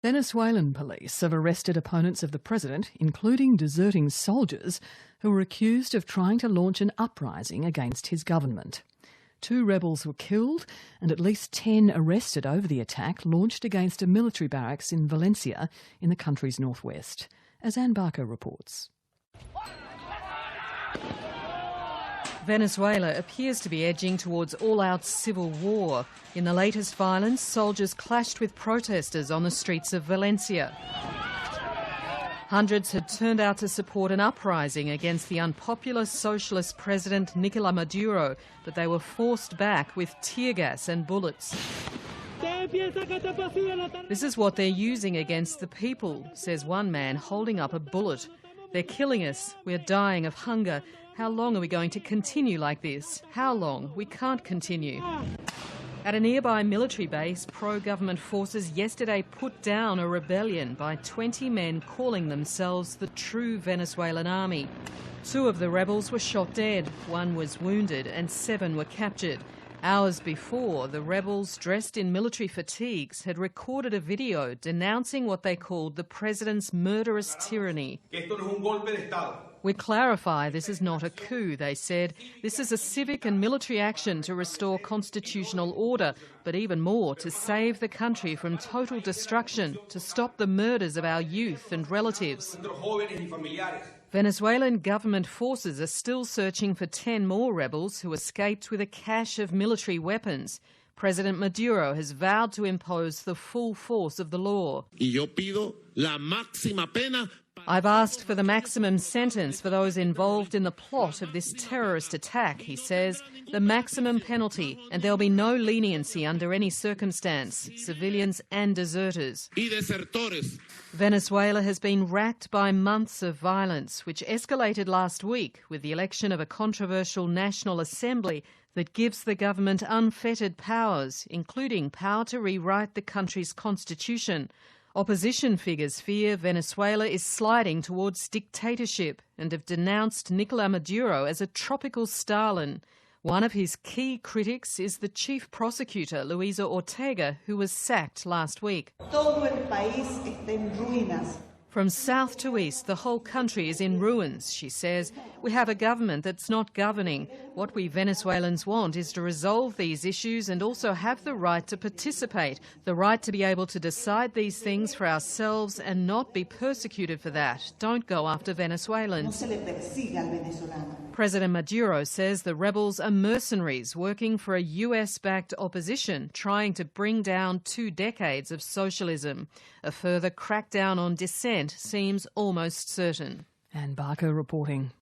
Venezuelan police have arrested opponents of the president, including deserting soldiers who were accused of trying to launch an uprising against his government. 2 rebels were killed and at least 10 arrested over the attack launched against a military barracks in Valencia in the country's northwest. As Anne Barker reports. Venezuela appears to be edging towards all-out civil war. In the latest violence, soldiers clashed with protesters on the streets of Valencia. Hundreds had turned out to support an uprising against the unpopular socialist president Nicolás Maduro, but they were forced back with tear gas and bullets. This is what they're using against the people, says one man holding up a bullet. They're killing us. We're dying of hunger. How long are we going to continue like this? How long? We can't continue. At a nearby military base, pro-government forces yesterday put down a rebellion by 20 men calling themselves the True Venezuelan Army. 2 of the rebels were shot dead, 1 was wounded and 7 were captured. Hours before, the rebels, dressed in military fatigues, had recorded a video denouncing what they called the president's murderous tyranny. We clarify this is not a coup, they said. This is a civic and military action to restore constitutional order, but even more, to save the country from total destruction, to stop the murders of our youth and relatives. Venezuelan government forces are still searching for 10 more rebels who escaped with a cache of military weapons. President Maduro has vowed to impose the full force of the law. I've asked for the maximum sentence for those involved in the plot of this terrorist attack, he says, the maximum penalty, and there'll be no leniency under any circumstance, civilians and deserters. Venezuela has been racked by months of violence, which escalated last week with the election of a controversial National Assembly that gives the government unfettered powers, including power to rewrite the country's constitution. Opposition figures fear Venezuela is sliding towards dictatorship and have denounced Nicolás Maduro as a tropical Stalin. One of his key critics is the chief prosecutor, Luisa Ortega, who was sacked last week. From south to east, the whole country is in ruins, she says. We have a government that's not governing. What we Venezuelans want is to resolve these issues and also have the right to participate, the right to be able to decide these things for ourselves and not be persecuted for that. Don't go after Venezuelans. President Maduro says the rebels are mercenaries working for a US-backed opposition trying to bring down 2 decades of socialism. A further crackdown on dissent seems almost certain. Anne Barker reporting.